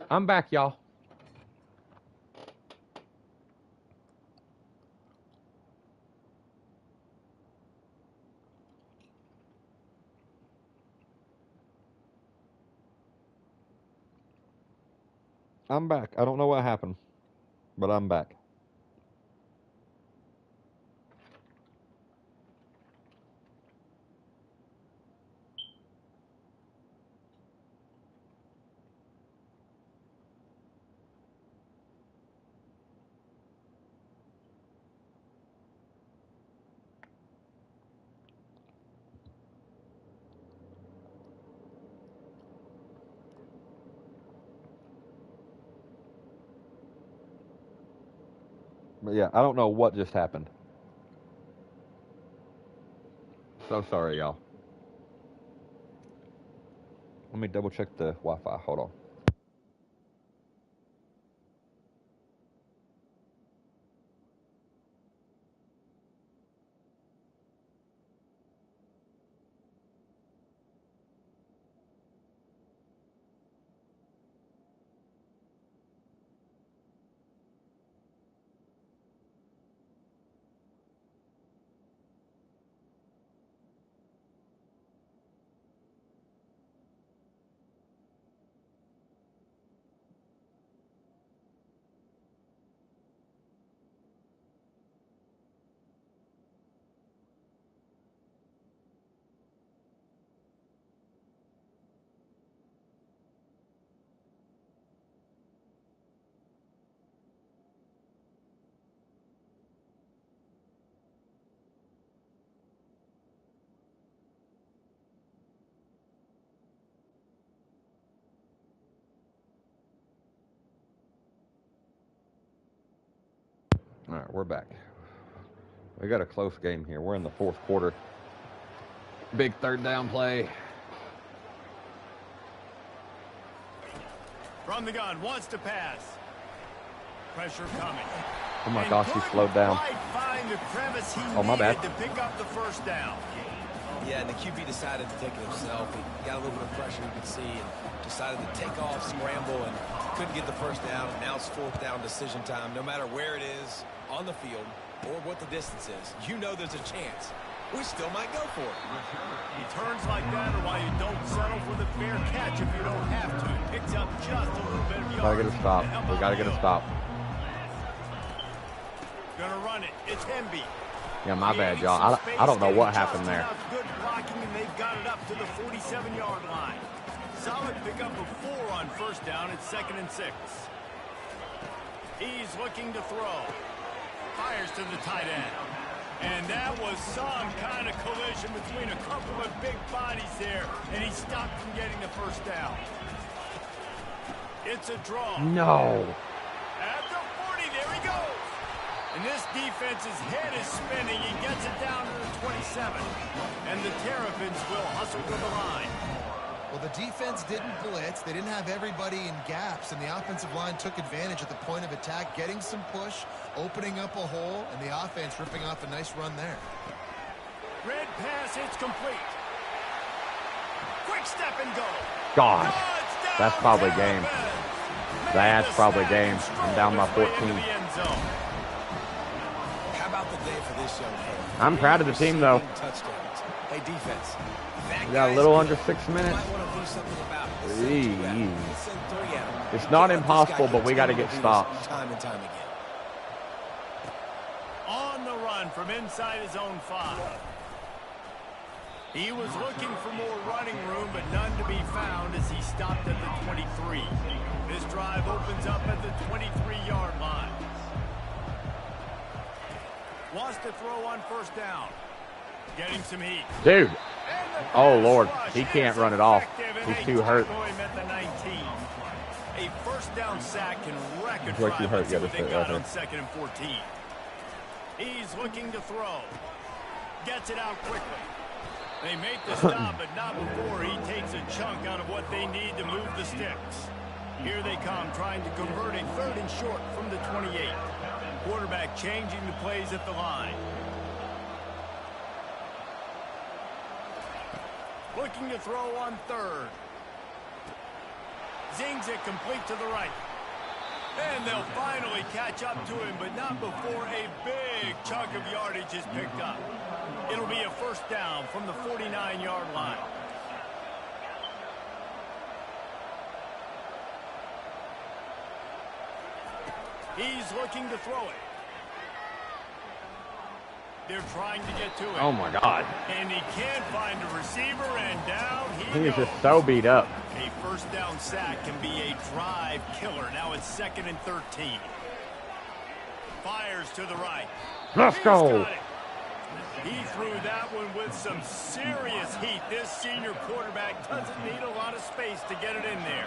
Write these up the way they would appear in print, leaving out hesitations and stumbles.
I'm back, y'all. I'm back. I don't know what happened, but I'm back. But yeah, I don't know what just happened. So sorry, y'all. Let me double check the Wi-Fi. Hold on. All right, we're back. We got a close game here. We're in the fourth quarter. Big third down play. From the gun, wants to pass. Pressure coming. Oh my gosh, he slowed down. Oh, my bad. To pick up the first down. Yeah, and the QB decided to take it himself. He got a little bit of pressure, you could see, and decided to take off, scramble, and couldn't get the first down. And now it's fourth down decision time. No matter where it is on the field or what the distance is, you know there's a chance. We still might go for it. Returns like that are why you don't settle for the fair catch if you don't have to. Picks up just a little bit of yardage. Gotta get a stop. We gotta get a stop. Gonna run it. It's Hemby. Yeah, my bad, y'all. I don't know what happened there. Good blocking, and they've got it up to the 47-yard line. Solid pickup of 4 on first down. It's 2nd and 6. He's looking to throw. Fires to the tight end. And that was some kind of collision between a couple of big bodies there, and he stopped from getting the first down. It's a draw. No. At the 40, there he goes. And this defense's head is spinning. He gets it down to the 27. And the Terrapins will hustle to the line. Well, the defense didn't blitz. They didn't have everybody in gaps, and the offensive line took advantage at the point of attack, getting some push, opening up a hole, and the offense ripping off a nice run there. Red pass, it's complete. Quick step and go. God, that's probably game. That's probably game. I'm down by 14. How about the day for this young man? I'm proud of the team, though. Hey, defense. We got a little under 6 minutes. It's not impossible, but we got to get stopped. Time and time again. On the run from inside his own 5. He was looking for more running room, but none to be found as he stopped at the 23. This drive opens up at the 23-yard line. Wants to throw on first down. Getting some heat. Dude. Oh, Lord. He can't run it off. He's too hurt. A first down sack can wreck a Like you hurt, drive. you They gotta got say, on 2nd and 14. He's looking to throw. Gets it out quickly. They make the stop, but not before he takes a chunk out of what they need to move the sticks. Here they come, trying to convert a 3rd and short from the 28. Quarterback changing the plays at the line. Looking to throw on 3rd. Zings it complete to the right. And they'll finally catch up to him, but not before a big chunk of yardage is picked up. It'll be a first down from the 49-yard line. He's looking to throw it. They're trying to get to it. Oh, my God. And he can't find a receiver, and down he He is goes. just so beat up. A first down sack can be a drive killer. Now it's 2nd and 13. Fires to the right. Let's go. Got it. He threw that one with some serious heat. This senior quarterback doesn't need a lot of space to get it in there.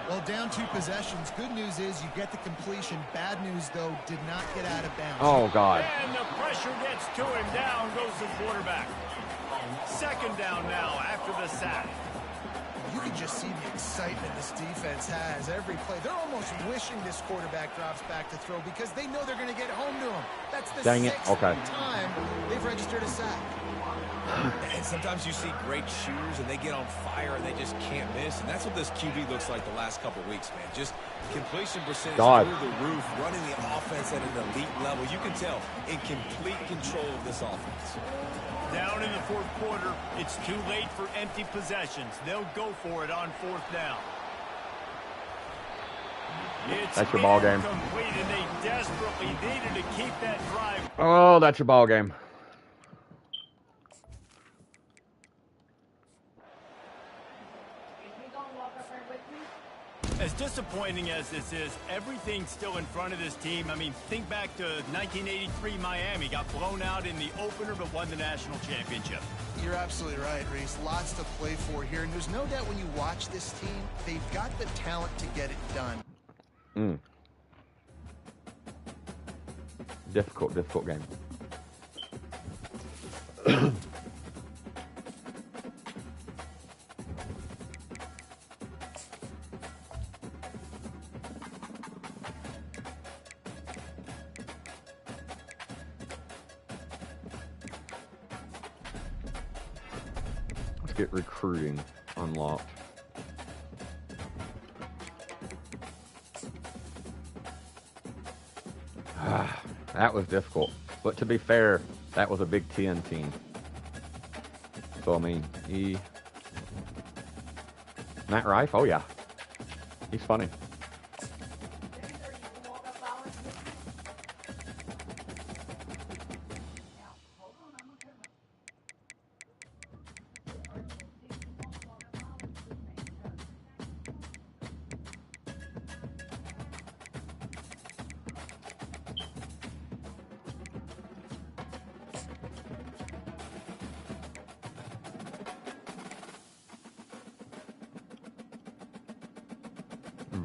Well, down 2 possessions. Good news is you get the completion. Bad news, though, did not get out of bounds. Oh, God. And the pressure gets to him. Down goes the quarterback. 2nd down now after the sack. You can just see the excitement this defense has every play. They're almost wishing this quarterback drops back to throw because they know they're going to get home to him. That's the Dang it. 6th Okay. time they've registered a sack. And sometimes you see great shooters and they get on fire and they just can't miss. And that's what this QB looks like the last couple weeks, man. Just completion percentage through the roof, running the offense at an elite level. You can tell in complete control of this offense. Down in the 4th quarter, it's too late for empty possessions. They'll go for it on 4th down. It's That's your ball game. incomplete, and they desperately needed to keep that drive. Oh, that's your ball game. As disappointing as this is, everything's still in front of this team. I mean, think back to 1983 Miami. Got blown out in the opener but won the national championship. You're absolutely right, Reese. Lots to play for here. And there's no doubt when you watch this team, they've got the talent to get it done. Difficult game. Let's get recruiting unlocked. That was difficult. But to be fair, that was a Big Ten team. So, I mean, Matt Rife, oh yeah. He's funny.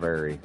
Very.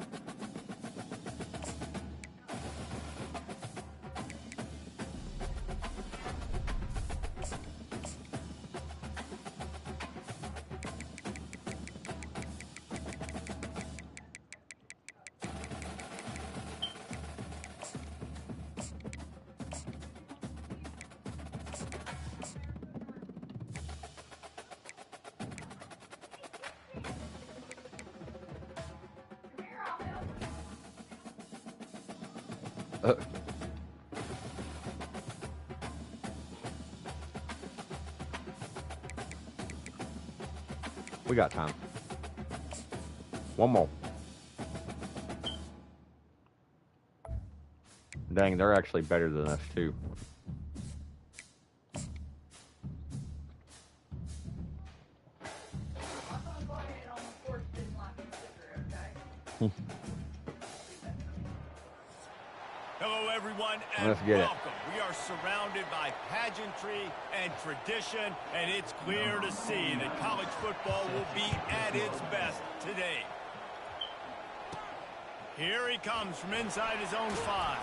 We got time. One more. Dang, they're actually better than us too. Hello, everyone, and Let's get it. welcome. We are surrounded by pageantry and tradition, and it's clear to see that college football will be at its best today. Here he comes from inside his own 5.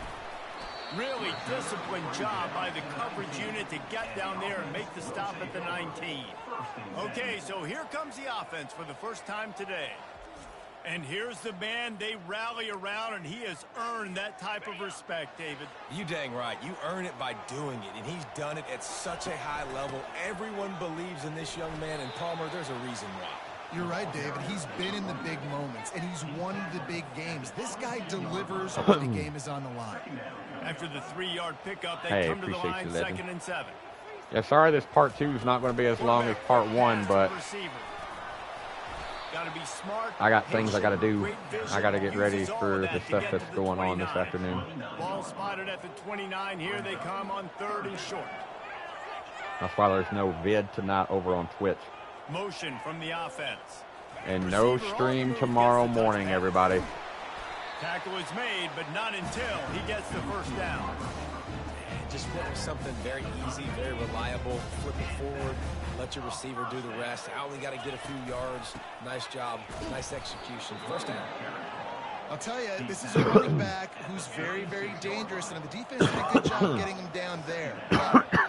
Really disciplined job by the coverage unit to get down there and make the stop at the 19. Okay, so here comes the offense for the first time today. And here's the man they rally around, and he has earned that type of respect, David. You dang right. You earn it by doing it, and he's done it at such a high level. Everyone believes in this young man, and Palmer, there's a reason why. You're right, David. He's been in the big moments, and he's won the big games. This guy delivers when the game is on the line. After the 3-yard pickup, they come to the line, 2nd and 7. Yeah, sorry this part 2 is not going to be as long as part 1, but Be smart, I got things I got to do. I got to get ready for the stuff that's going on this afternoon. Ball spotted at the 29. Here they come on 3rd and short. That's why there's no vid tonight over on Twitch. Motion from the offense. And no stream tomorrow morning, everybody. Tackle is made, but not until he gets the first down. Just something very easy, very reliable. Flip it forward, let your receiver do the rest. I only got to get a few yards. Nice job, nice execution. First down. I'll tell you, this is a running back who's very, very dangerous, and the defense did a good job getting him down there.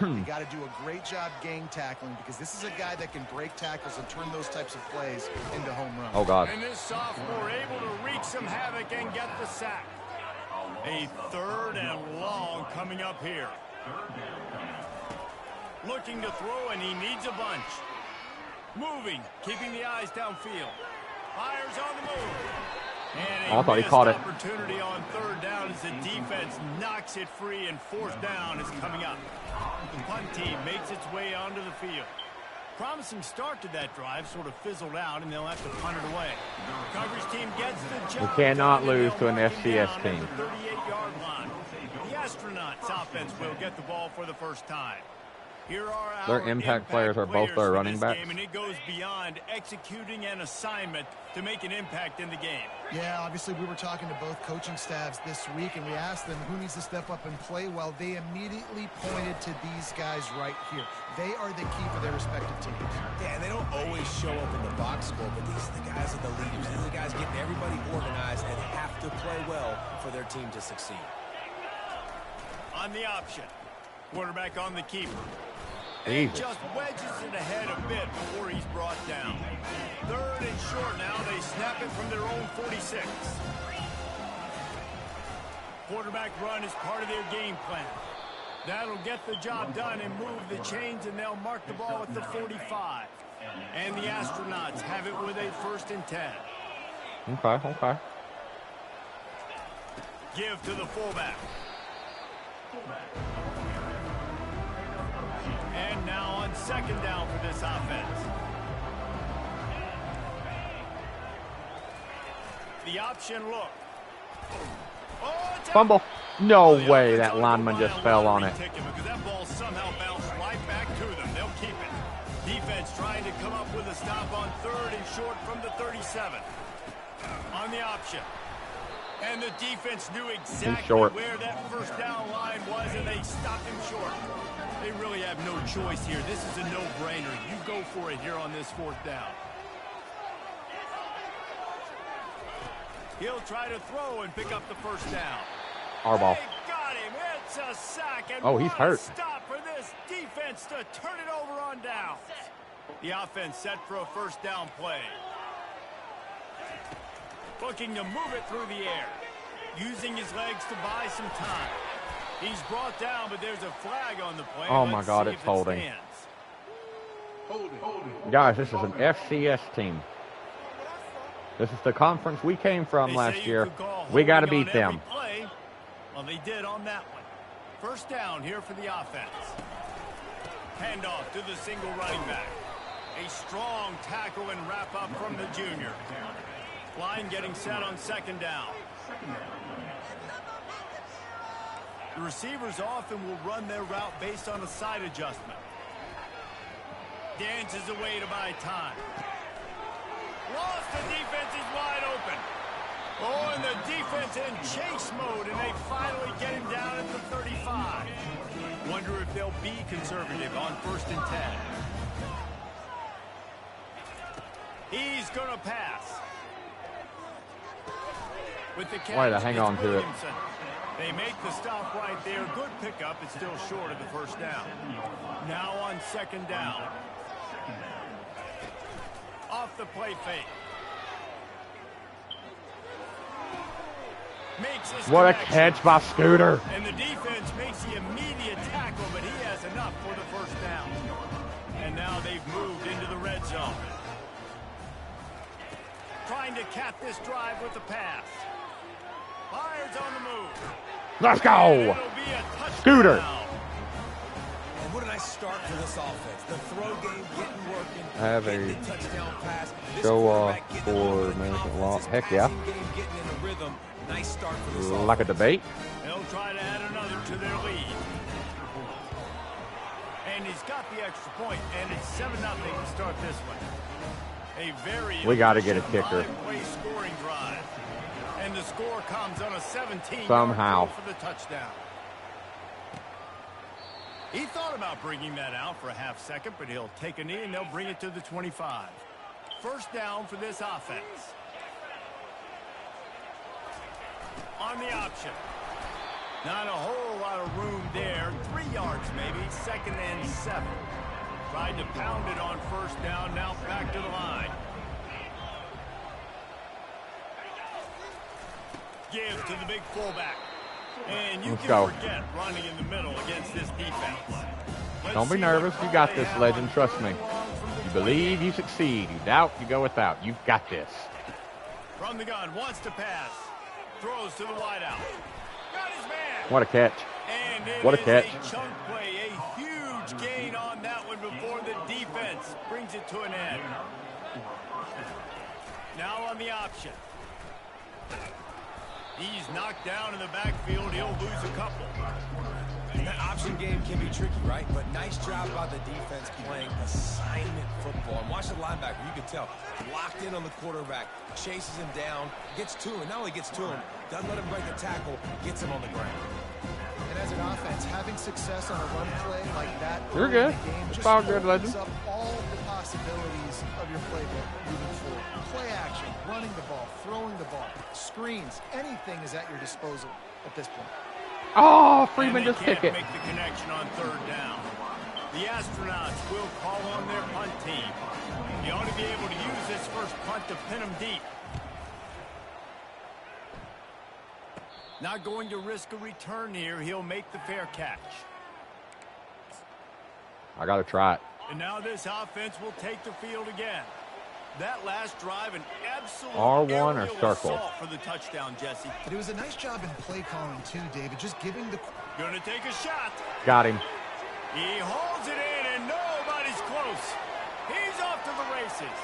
You got to do a great job gang tackling, because this is a guy that can break tackles and turn those types of plays into home runs. Oh, God. And this sophomore able to wreak some havoc and get the sack. A 3rd and long coming up here. Looking to throw, and he needs a bunch. Moving, keeping the eyes downfield. Fires on the move. And I thought he caught it. Opportunity on 3rd down as the defense knocks it free, and 4th down is coming up. The punt team makes its way onto the field. Promising start to that drive, sort of fizzled out, and they'll have to punt it away. Coverage team gets the job. We cannot lose to an FCS team. The 38-yard line. The Astronauts offense will get the ball for the first time. Here are their impact players are both their running backs. And it goes beyond executing an assignment to make an impact in the game. Yeah, obviously we were talking to both coaching staffs this week, and we asked them who needs to step up and play well. They immediately pointed to these guys right here. They are the key for their respective teams. Yeah, and they don't always show up in the box score, but these are the guys are the leaders. These are the guys getting everybody organized and have to play well for their team to succeed. On the option, quarterback on the keeper. And just wedges it ahead a bit before he's brought down. 3rd and short now. They snap it from their own 46. Quarterback run is part of their game plan. That'll get the job done and move the chains, and they'll mark the ball at the 45. And the Astronauts have it with a 1st and 10. Okay. Give to the fullback. And now on 2nd down for this offense. The option look. Oh, fumble. No way that lineman just fell on it. Because that ball somehow bounced right back to them. They'll keep it. Defense trying to come up with a stop on 3rd and short from the 37. On the option. And the defense knew exactly where that 1st down line was, and they stopped him short. They really have no choice here. This is a no-brainer. You go for it here on this 4th down. He'll try to throw and pick up the 1st down. Arball. They got him. It's a sack. And oh, he's hurt. Stop for this defense to turn it over on downs. The offense set for a 1st down play. Looking to move it through the air. Using his legs to buy some time. He's brought down, but there's a flag on the play. Oh, my God, it's holding. Guys, this is an FCS team. This is the conference we came from last year. We got to beat them. Well, they did on that one. 1st down here for the offense. Handoff to the single running back. A strong tackle and wrap up from the junior. Line getting set on 2nd down. The receivers often will run their route based on a side adjustment. Dances away to buy time. Lost, the defense is wide open. Oh, and the defense in chase mode, and they finally get him down at the 35. Wonder if they'll be conservative on 1st and 10. He's going to pass. With the catch, why to hang on to it? They make the stop right there. Good pickup. It's still short of the 1st down. Now on 2nd down. Off the play fake. What a catch by Scooter. And the defense makes the immediate tackle, but he has enough for the 1st down. And now they've moved into the red zone. trying to cap this drive with the pass. Fires on the move. Let's go. Scooter. And what a nice start for this offense. The throw game getting working. Have getting a the touchdown pass. This show off quarterback getting for the American Law. offensive Heck yeah. passing game getting in the rhythm. Nice start for this Like a offense. debate. They'll try to add another to their lead. And he's got the extra point, and it's 7-0 to start this one. A very We got to get a kicker. five-way scoring drive. And the score comes on a 17 Somehow. for the touchdown. He thought about bringing that out for a half second, but he'll take a knee and they'll bring it to the 25. First down for this offense. On the option. Not a whole lot of room there. 3 yards maybe. 2nd and 7. Tried to pound it on first down. Now back to the line. Give to the big fullback. And you Let's can go. forget running in the middle against this defense. Don't be nervous. You got this, legend. Trust me. You believe, you succeed. You doubt, you go without. You've got this. From the gun, wants to pass. Throws to the wideout. Got his man. What a catch. And it What a is catch. a chunk play. A huge gain on that one before the defense brings it to an end. Now on the option. He's knocked down in the backfield. He'll lose a couple. And that option game can be tricky, right? But nice job by the defense playing assignment football. And watch the linebacker. You can tell. Locked in on the quarterback. Chases him down. Gets to him. Not only gets to him, doesn't let him break the tackle. Gets him on the ground. And as an offense, having success on a run play like that You're early in good. the game It's just all good, opens legend. up all the possibilities of your playbook moving forward. Play action, running the ball, throwing the ball, screens, anything is at your disposal at this point. Oh, Freeman And they just can't kick it. make the connection on 3rd down. The Astronauts will call on their punt team. He ought to be able to use this first punt to pin him deep. Not going to risk a return here. He'll make the fair catch. I got to try it. And now this offense will take the field again. That last drive, an absolute R1 or aerial circle? assault for the touchdown, Jesse. But it was a nice job in play calling too, David, just giving the... Gonna take a shot. Got him. He holds it in, and nobody's close. He's off to the races.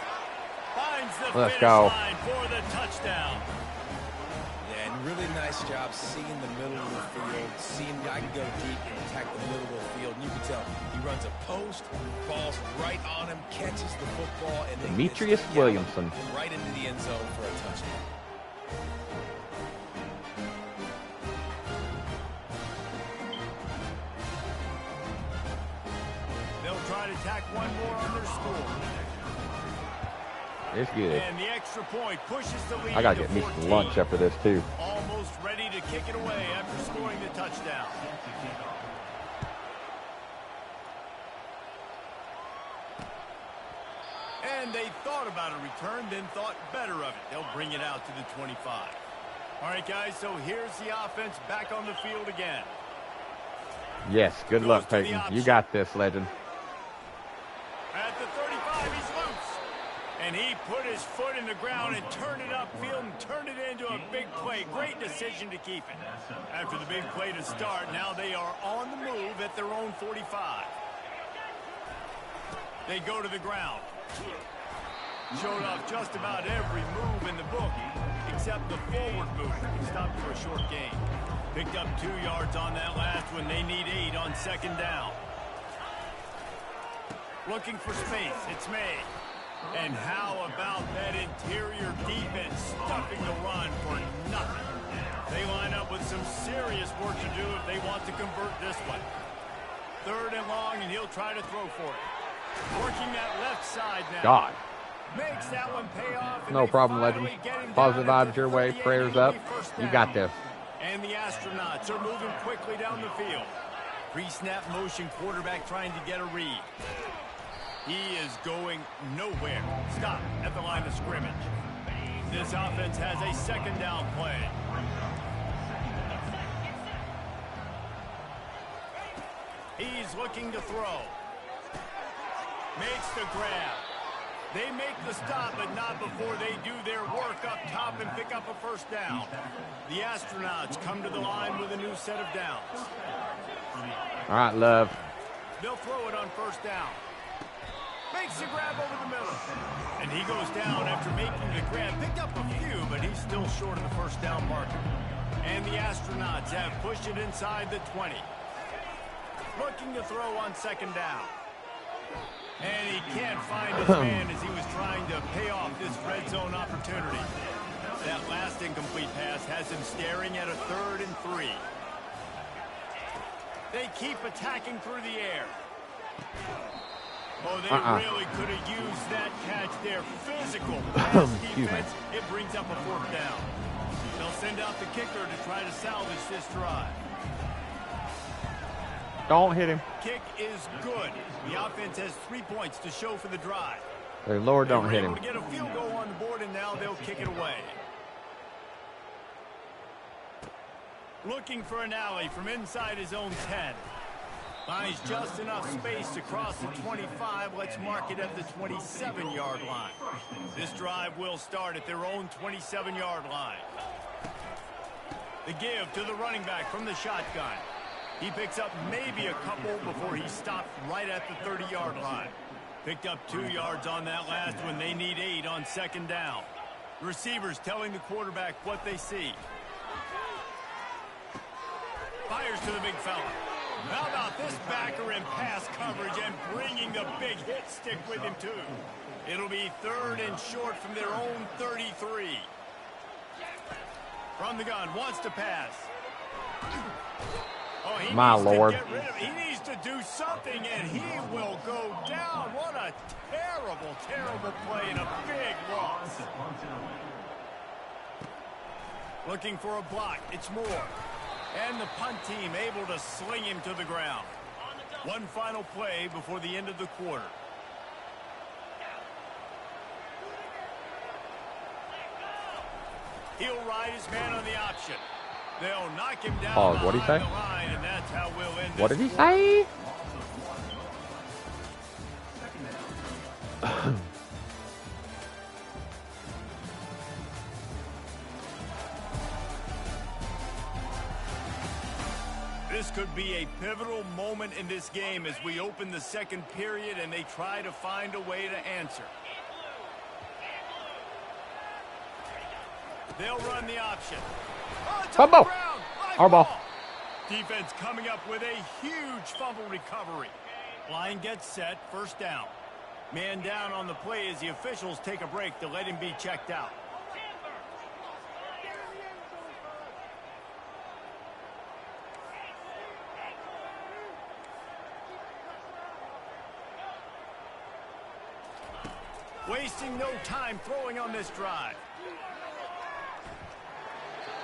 Finds the Let's finish go. line for the touchdown. Yeah, and really nice job seeing the middle of the field, seeing the guy can go deep and attack the middle of the field. And you can tell he runs a post, falls right on him, catches the football, and then Demetrius gets Williamson. right into the end zone for a touchdown. They'll try to tack one more on their score. It's good. And the extra point pushes the lead I got to to get me 14. some lunch after this, too. Almost ready to kick it away after scoring the touchdown. And they thought about a return, then thought better of it. They'll bring it out to the 25. All right, guys, so here's the offense back on the field again. Yes, good luck, Goes to the Peyton. option. You got this, legend. At the 35, he's loose. And he put his foot in the ground and turned it upfield and turned it into a big play. Great decision to keep it. After the big play to start, now they are on the move at their own 45. They go to the ground. Showed off just about every move in the book, except the forward move. He stopped for a short gain. Picked up 2 yards on that last one. They need 8 on 2nd down. Looking for space. It's made. And how about that interior defense stuffing the run for nothing? They line up with some serious work to do if they want to convert this one. 3rd and long, and he'll try to throw for it. Working that left side now. God. Makes that one pay off. No problem, legend. Positive vibes your way. Prayers up. You got this. And the Astronauts are moving quickly down the field. Pre-snap motion quarterback trying to get a read. He is going nowhere. Stop at the line of scrimmage. This offense has a 2nd down play. He's looking to throw. Makes the grab. They make the stop, but not before they do their work up top and pick up a first down. The Astronauts come to the line with a new set of downs. All right, Love. They'll throw it on first down. Makes the grab over the middle. And he goes down after making the grab. Picked up a few, but he's still short of the first down marker. And the Astronauts have pushed it inside the 20. Looking to throw on second down. And he can't find his man as he was trying to pay off this red zone opportunity. That last incomplete pass has him staring at a 3rd and 3. They keep attacking through the air. Oh, they really could have used that catch there. Physical pass defense. It brings up a 4th down. They'll send out the kicker to try to salvage this drive. Don't hit him. Kick is good. The offense has 3 points to show for the drive. Hey, Lord, don't hit him. They were able to get a field goal on the board, and now they'll kick it away. Looking for an alley from inside his own 10. Finds just enough space to cross the 25. Let's mark it at the 27-yard line. This drive will start at their own 27-yard line. The give to the running back from the shotgun. He picks up maybe a couple before he stopped right at the 30-yard line. Picked up 2 yards on that last one. They need 8 on second down. Receivers telling the quarterback what they see. Fires to the big fella. How about this backer in pass coverage and bringing the big hit stick with him, too? It'll be 3rd and short from their own 33. From the gun, wants to pass. Oh, he needs to get rid of it. He needs to do something, and he will go down. What a terrible, terrible play and a big loss. Looking for a block. It's Moore. And the punt team able to sling him to the ground. One final play before the end of the quarter. He'll ride his man on the option. They'll knock him down what did he say? the line, and that's how we'll end what did he say? This could be a pivotal moment in this game as we open the second period and they try to find a way to answer. They'll run the option. Fumble. Our ball. Defense coming up with a huge fumble recovery. Line gets set, first down. Man down on the play as the officials take a break to let him be checked out. Wasting no time throwing on this drive.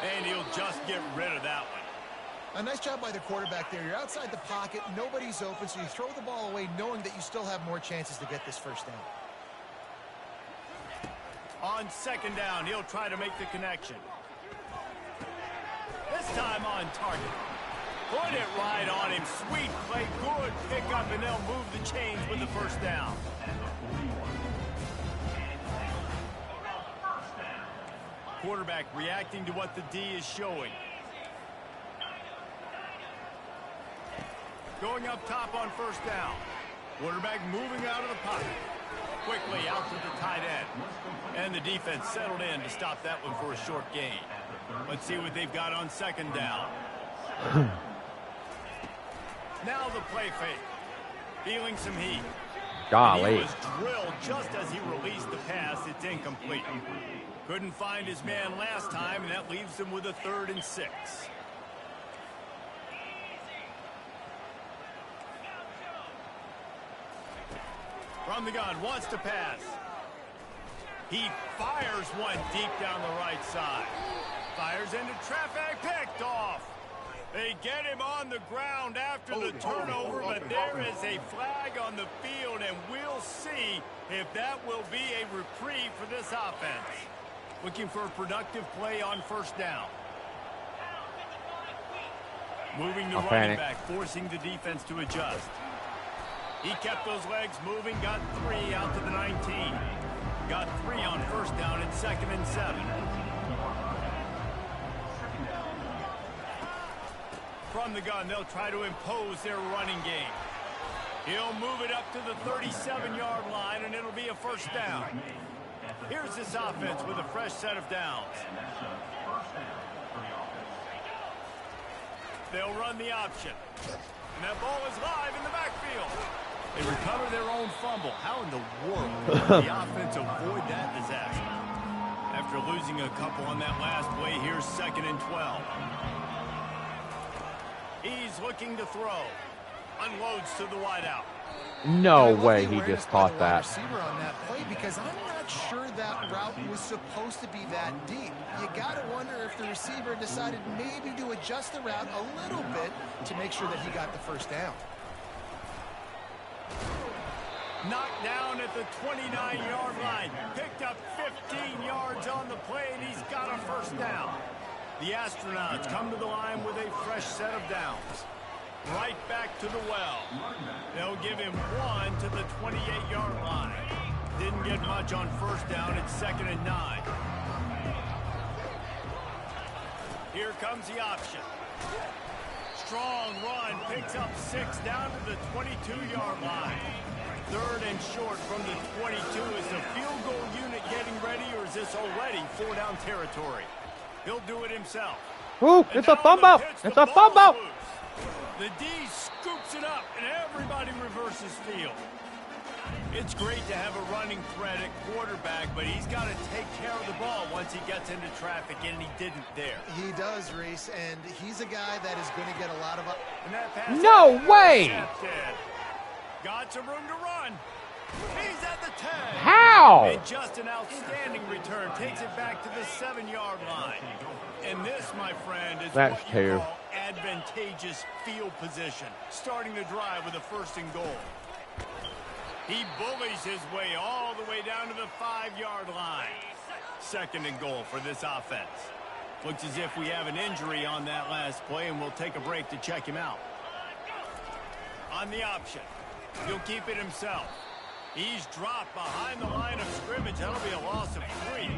And he'll just get rid of that one. A nice job by the quarterback there. You're outside the pocket, nobody's open, so you throw the ball away knowing that you still have more chances to get this first down. On second down, he'll try to make the connection. This time on target. Put it right on him. Sweet play, good pickup, and they'll move the chains with the first down. Quarterback reacting to what the D is showing. Going up top on first down. Quarterback moving out of the pocket. Quickly out to the tight end. And the defense settled in to stop that one for a short gain. Let's see what they've got on second down. Now the play fake. Feeling some heat. Golly. He was drilled just as he released the pass. It's incomplete. Couldn't find his man last time, and that leaves him with a 3rd and 6. From the gun, wants to pass. He fires one deep down the right side. Fires into traffic, picked off. They get him on the ground after the turnover, but there is a flag on the field, and we'll see if that will be a reprieve for this offense. Looking for a productive play on first down. Moving the running back, forcing the defense to adjust. He kept those legs moving, got 3 out to the 19. Got 3 on first down and 2nd and 7. From the gun, they'll try to impose their running game. He'll move it up to the 37-yard line, and it'll be a first down. Here's this offense with a fresh set of downs. They'll run the option. And that ball is live in the backfield. They recover their own fumble. How in the world did the offense avoid that disaster? After losing a couple on that last play, here's 2nd and 12. He's looking to throw. Unloads to the wideout. No way he just caught that. Receiver on that play, because I'm not sure that route was supposed to be that deep. You got to wonder if the receiver decided maybe to adjust the route a little bit to make sure that he got the first down. Knocked down at the 29-yard line. Picked up 15 yards on the play, and he's got a first down. The Astronauts come to the line with a fresh set of downs. Right back to the well. They'll give him 1 to the 28-yard line. Didn't get much on first down. It's 2nd and 9. Here comes the option. Strong run. Picks up 6 down to the 22-yard line. 3rd and short from the 22. Is the field goal unit getting ready, or is this already 4-down territory? He'll do it himself. Ooh, it's a fumble. It's a fumble. The D scoops it up, and everybody reverses field. It's great to have a running threat at quarterback, but he's got to take care of the ball once he gets into traffic, and he didn't there. He does, Reese, and he's a guy that is going to get a lot of... And that pass no way! Got some room to run. He's at the 10. How? And just an outstanding return. Takes it back to the 7-yard line. And this, my friend, is what you call advantageous field position. Starting the drive with a 1st and goal. He bullies his way all the way down to the 5-yard line. 2nd and goal for this offense. Looks as if we have an injury on that last play, and we'll take a break to check him out. On the option, he'll keep it himself. He's dropped behind the line of scrimmage. That'll be a loss of 3.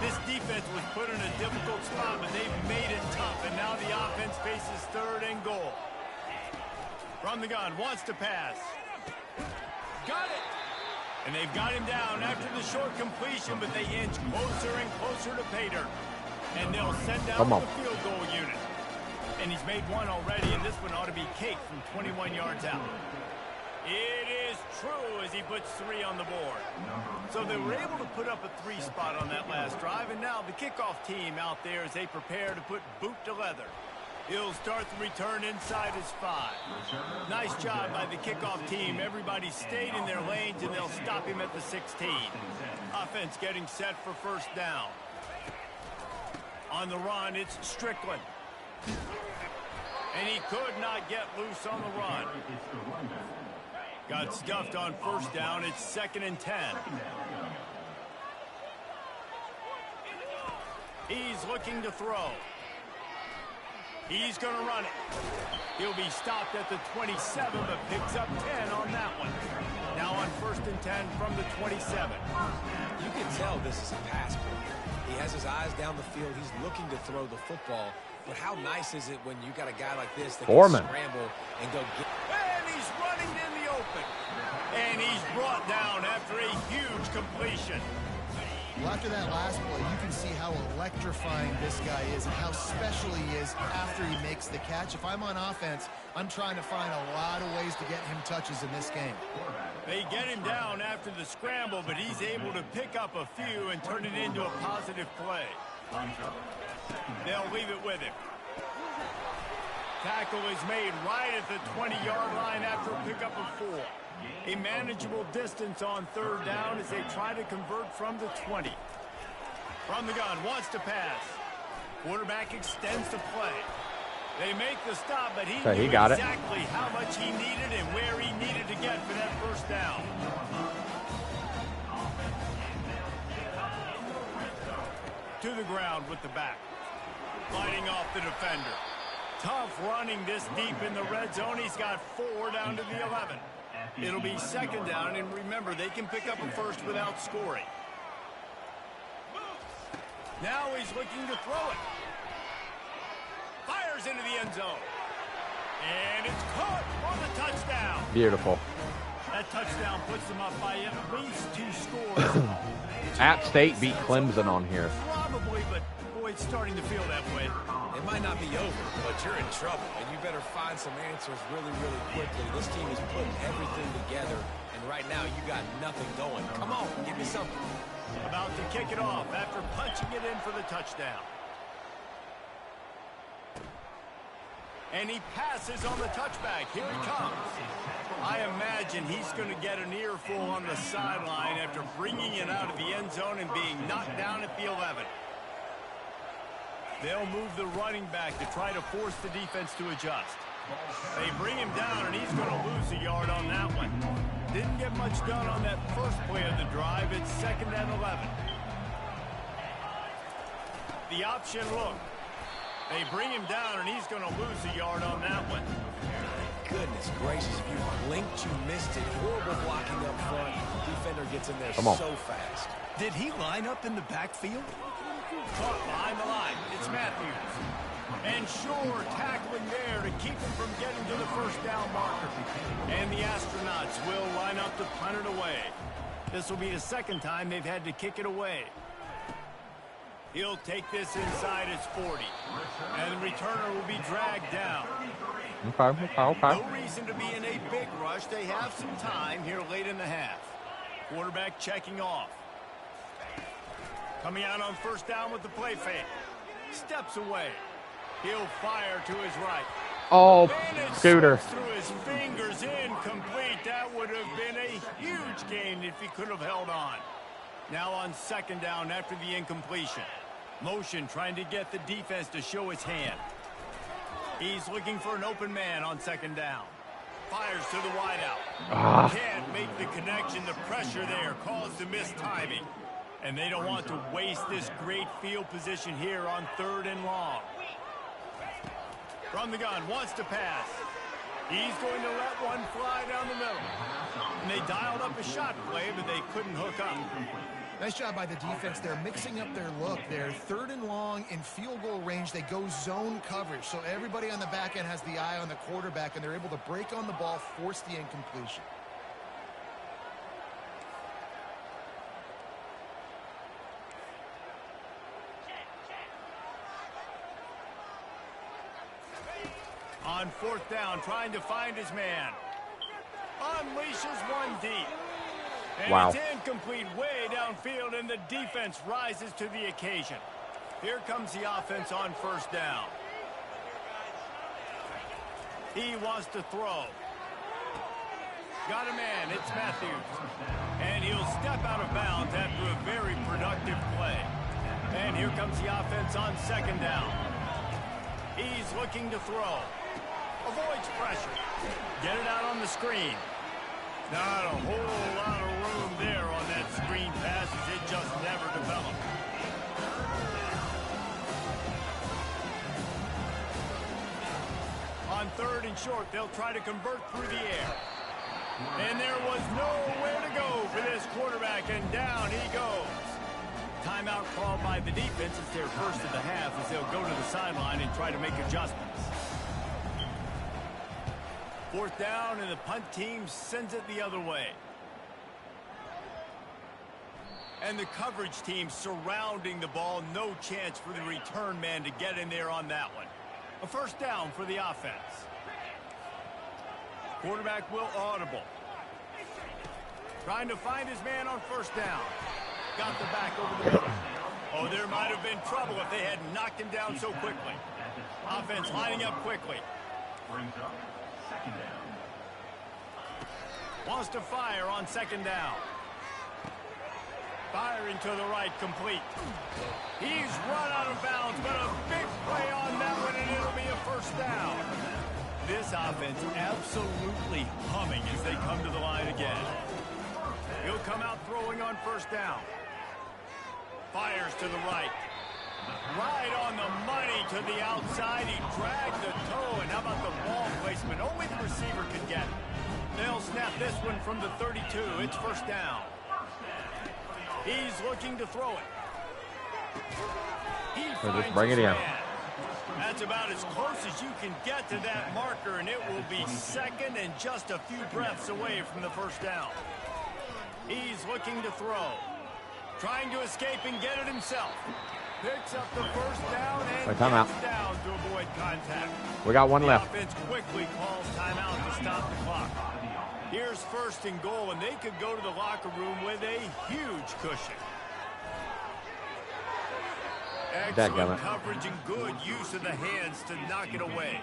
This defense was put in a difficult spot, but they've made it tough, and now the offense faces 3rd and goal. From the gun, wants to pass. Got it! And they've got him down after the short completion, but they inch closer and closer to pay dirt. And they'll send down the field goal unit. And he's made 1 already, and this one ought to be cake from 21 yards out. It is true as he puts 3 on the board. So they were able to put up a 3 spot on that last drive, and now the kickoff team out there as they prepare to put boot to leather. He'll start the return inside his 5. Nice job by the kickoff team. Everybody stayed in their lanes, and they'll stop him at the 16. Offense getting set for first down. On the run, it's Strickland. And he could not get loose on the run. Got stuffed on first down. It's 2nd and 10. He's looking to throw. He's going to run it. He'll be stopped at the 27, but picks up 10 on that one. Now on 1st and 10 from the 27. You can tell this is a pass play. He has his eyes down the field. He's looking to throw the football. But how nice is it when you got a guy like this that can scramble and go get... And he's running in the open. And he's brought down after a huge completion. Well, after that last play, you can see how electrifying this guy is and how special he is after he makes the catch. If I'm on offense, I'm trying to find a lot of ways to get him touches in this game. They get him down after the scramble, but he's able to pick up a few and turn it into a positive play. They'll leave it with him. Tackle is made right at the 20-yard line after a pickup of 4. A manageable distance on 3rd down as they try to convert from the 20. From the gun, wants to pass. Quarterback extends the play. They make the stop, but he knew exactly how much he needed and where he needed to get for that first down. To the ground with the back. Fighting off the defender. Tough running this deep in the red zone. He's got 4 down to the 11. It'll be second down, and remember, they can pick up a first without scoring. Now he's looking to throw it. Fires into the end zone. And it's caught on the touchdown. Beautiful. That touchdown puts them up by at least 2 scores. App State beat Clemson on here. Probably, but boy, it's starting to feel that way. It might not be over, but you're in trouble, and you better find some answers really, really quickly. This team is putting everything together, and right now you got nothing going. Come on, give me something. About to kick it off after punching it in for the touchdown. And he passes on the touchback. Here he comes. I imagine he's going to get an earful on the sideline after bringing it out of the end zone and being knocked down at the 11. They'll move the running back to try to force the defense to adjust. They bring him down, and he's going to lose a yard on that one. Didn't get much done on that first play of the drive. It's 2nd and 11. The option look. They bring him down, and he's going to lose a yard on that one. Goodness gracious, if you blinked, you missed it. Horrible blocking up front. Defender gets in there so fast. Did he line up in the backfield? Caught behind the line. It's Matthews. And sure, tackling there to keep him from getting to the first down marker. And the Astronauts will line up to punt it away. This will be the 2nd time they've had to kick it away. He'll take this inside his 40. And the returner will be dragged down. Okay. No reason to be in a big rush. They have some time here late in the half. Quarterback checking off. Coming out on first down with the play fake. Steps away. He'll fire to his right. Oh, Scooter. Through his fingers, incomplete. That would have been a huge gain if he could have held on. Now on 2nd down after the incompletion. Motion trying to get the defense to show his hand. He's looking for an open man on 2nd down. Fires to the wideout. Can't make the connection. The pressure there caused the missed timing. And they don't want to waste this great field position here on 3rd and long. From the gun, wants to pass. He's going to let one fly down the middle. And they dialed up a shot play, but they couldn't hook up. Nice job by the defense. They're mixing up their look. They're 3rd and long in field goal range. They go zone coverage. So everybody on the back end has the eye on the quarterback, and they're able to break on the ball, force the incompletion. On 4th down, trying to find his man. Unleashes one deep. And it's incomplete way downfield, and the defense rises to the occasion. Here comes the offense on 1st down. He wants to throw. Got a man. It's Matthews. And he'll step out of bounds after a very productive play. And here comes the offense on 2nd down. He's looking to throw. Avoids pressure. Get it out on the screen. Not a whole lot of room there on that screen pass as it just never developed. On 3rd and short, they'll try to convert through the air. And there was nowhere to go for this quarterback, and down he goes. Timeout called by the defense. It's their first of the half as they'll go to the sideline and try to make adjustments. 4th down, and the punt team sends it the other way. And the coverage team surrounding the ball. No chance for the return man to get in there on that one. A 1st down for the offense. Quarterback will audible. Trying to find his man on 1st down. Got the back over the middle. Oh, there might have been trouble if they had knocked him down so quickly. Offense lining up quickly. Wants to fire on 2nd down. Firing to the right, complete. He's run out of bounds, but a big play on that one, and it'll be a 1st down. This offense absolutely humming as they come to the line again. He'll come out throwing on 1st down. Fires to the right. Right on the money. to the outside. He dragged the toe, and how about the ball placement? Only the receiver could get it. They'll snap this one from the 32. It's first down. He's looking to throw it. Just bring it in. That's about as close as you can get to that marker, and it will be second and just a few breaths away from the first down. He's looking to throw. Trying to escape and get it himself. Picks up the first down and gets down to avoid contact. We got one left. The offense quickly calls timeout to stop the clock. Here's first and goal, and they could go to the locker room with a huge cushion. Excellent coverage and good use of the hands to knock it away.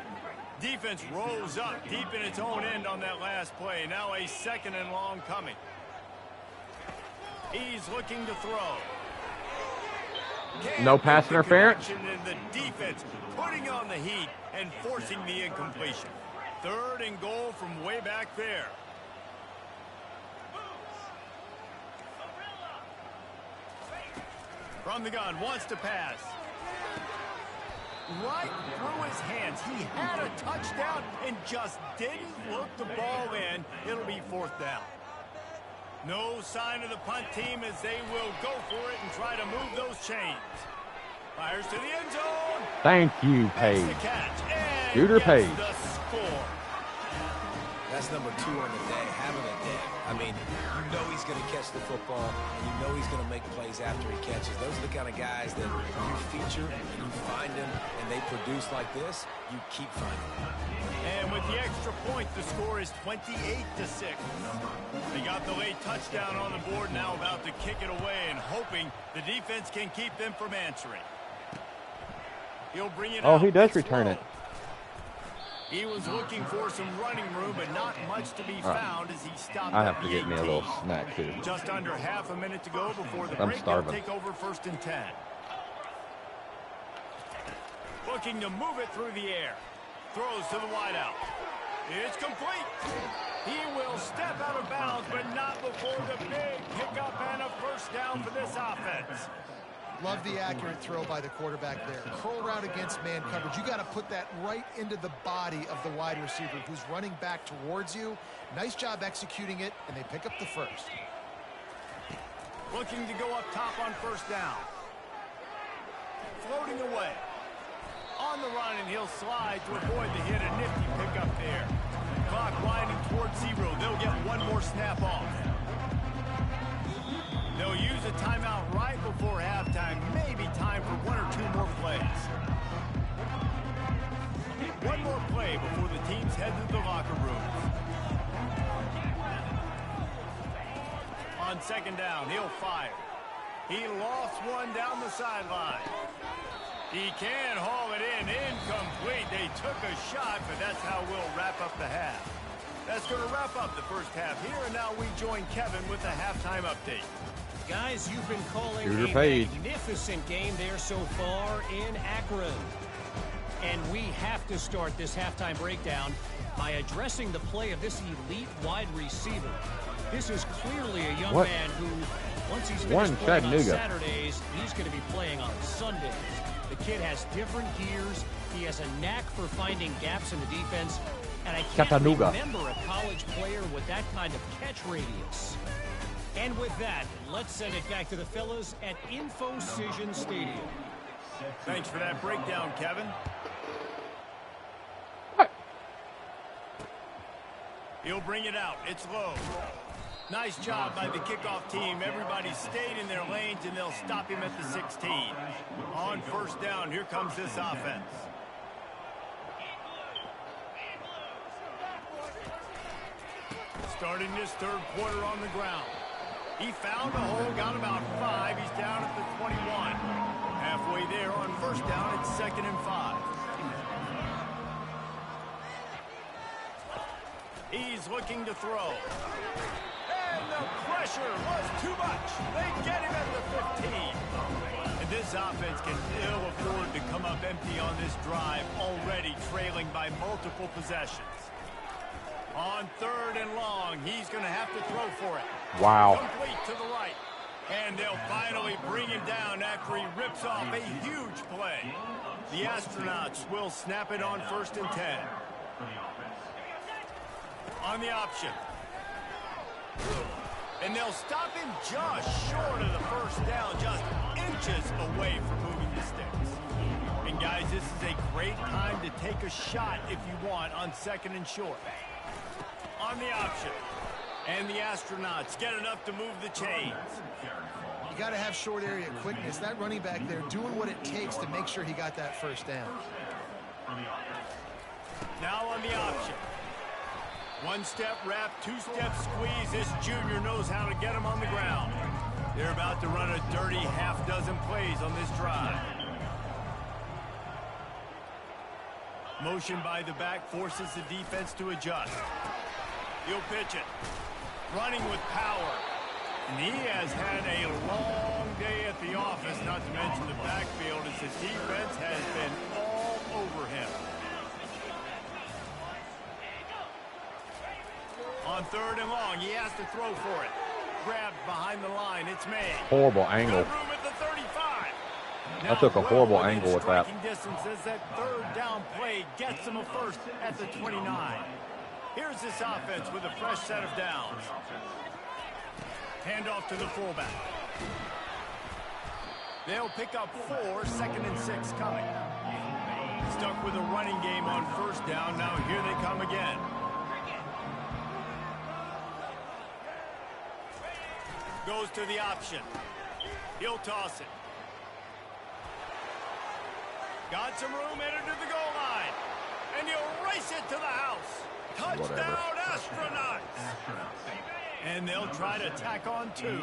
Defense rolls up deep in its own end on that last play. Now a second and long coming. He's looking to throw. No pass interference. And the defense putting on the heat and forcing the incompletion. Third and goal from way back there. From the gun, wants to pass. Right through his hands. He had a touchdown and just didn't look the ball in. It'll be fourth down. No sign of the punt team as they will go for it and try to move those chains. Fires to the end zone. Thank you, Page. Shooter Page. The score. That's number 2 on the day, having a day. I mean, you know he's going to catch the football, and you know he's going to make plays after he catches. Those are the kind of guys that you feature and you find them, and they produce like this, you keep finding them. And with the extra point, the score is 28-6. They got the late touchdown on the board, now about to kick it away and hoping the defense can keep them from answering. He'll bring it out. He does return it. He was looking for some running room, but not much to be found as he stopped. I have to get me a little snack too. Just under half a minute to go before the I'm break. starving. They'll take over first and 10. Looking to move it through the air. Throws to the wideout. It's complete. He will step out of bounds, but not before the big pickup and a first down for this offense. Love the accurate throw by the quarterback there. Curl route against man coverage. You got to put that right into the body of the wide receiver who's running back towards you. Nice job executing it, and they pick up the first. Looking to go up top on first down. Floating away. On the run, and he'll slide to avoid the hit. A nifty pickup there. Clock winding towards 0. They'll get one more snap off. They'll use a timeout right before halftime. Maybe time for 1 or 2 more plays. One more play before the teams head to the locker rooms. On second down, he'll fire. He lost one down the sideline. He can haul it in. Incomplete. They took a shot, but that's how we'll wrap up the half. That's going to wrap up the first half here, and now we join Kevin with the halftime update. Guys, you've been calling Shooter a Page. magnificent game there so far in Akron. And we have to start this halftime breakdown by addressing the play of this elite wide receiver. This is clearly a young man who, once he's finished playing on Saturdays, he's going to be playing on Sundays. The kid has different gears. He has a knack for finding gaps in the defense. And I can't remember a college player with that kind of catch radius. And with that, let's send it back to the fellas at InfoCision Stadium. Thanks for that breakdown, Kevin. He'll bring it out. It's low. Nice job by the kickoff team. Everybody stayed in their lanes, and they'll stop him at the 16. On first down, here comes this offense. Starting this third quarter on the ground. He found a hole, got about 5. He's down at the 21. Halfway there on first down, it's 2nd and 5. He's looking to throw. And the pressure was too much. They get him at the 15. And this offense can ill afford to come up empty on this drive, already trailing by multiple possessions. On 3rd and long, he's going to have to throw for it. Wow. Complete to the right. And they'll finally bring him down after he rips off a huge play. The astronauts will snap it on 1st and 10. On the option. And they'll stop him just short of the first down, just inches away from moving the sticks. And guys, this is a great time to take a shot if you want on 2nd and short. On the option. And the astronauts get enough to move the chains. You got to have short area quickness. That running back there doing what it takes to make sure he got that first down. Now on the option. 1-step wrap, 2-step squeeze. This junior knows how to get him on the ground. They're about to run a dirty half-dozen plays on this drive. Motion by the back forces the defense to adjust. He'll pitch it. Running with power. And he has had a long day at the office, not to mention the backfield, as his defense has been all over him. On 3rd and long, he has to throw for it. Grabbed behind the line, it's made. Horrible angle. Room at the 35. I took a horrible angle with that. Distance as that 3rd down play gets him a first at the 29. Here's this offense with a fresh set of downs. Handoff to the fullback. They'll pick up 4, 2nd and 6 coming. Stuck with a running game on 1st down. Now here they come again. Goes to the option. He'll toss it. Got some room, headed to the goal line. And he'll race it to the house. Touchdown, astronauts. And they'll try to tack on 2.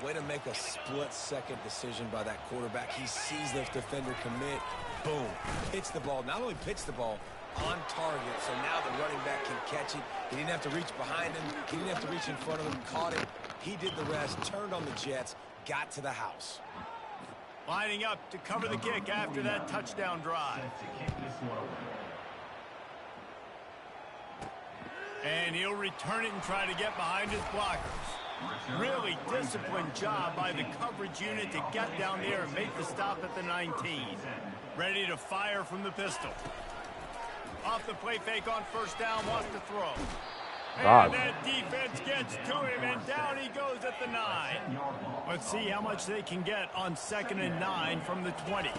Way to make a split-second decision by that quarterback. He sees the defender commit. Boom. Pitch the ball. Not only pitch the ball, on target, so now the running back can catch it. He didn't have to reach behind him. He didn't have to reach in front of him. Caught it. He did the rest. Turned on the Jets. Got to the house. Lining up to cover the kick after that touchdown drive. And he'll return it and try to get behind his blockers. Really disciplined job by the coverage unit to get down there and make the stop at the 19. Ready to fire from the pistol. Off the play fake on 1st down, wants to throw. And that defense gets to him, and down he goes at the 9. Let's see how much they can get on 2nd and 9 from the 20.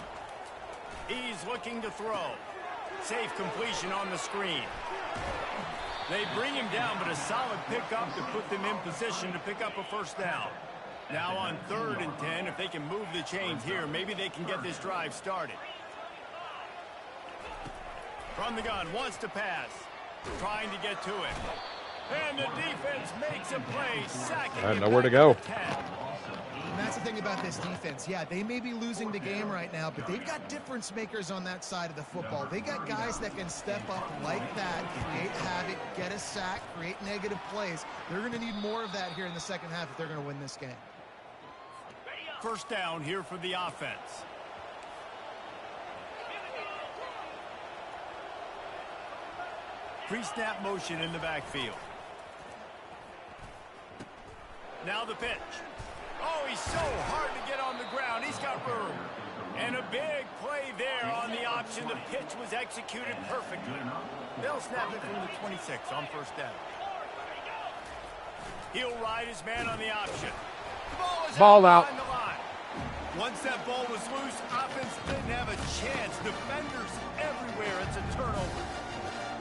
He's looking to throw. Safe completion on the screen. They bring him down, but a solid pickup to put them in position to pick up a 1st down. Now on 3rd and 10, if they can move the chains here, maybe they can get this drive started. From the gun, wants to pass. Trying to get to it. And the defense makes a play. Sacking I know where to go. And that's the thing about this defense. Yeah, they may be losing the game right now, but they've got difference makers on that side of the football. They got guys that can step up like that, create havoc, get a sack, create negative plays. They're going to need more of that here in the 2nd half if they're going to win this game. 1st down here for the offense. Pre-snap motion in the backfield. Now the pitch. Oh, he's so hard to get on the ground. He's got room. And a big play there on the option. The pitch was executed perfectly. They'll snap it from the 26 on 1st down. He'll ride his man on the option. The ball is out behind the line. Once that ball was loose, offense didn't have a chance. Defenders everywhere. It's a turnover.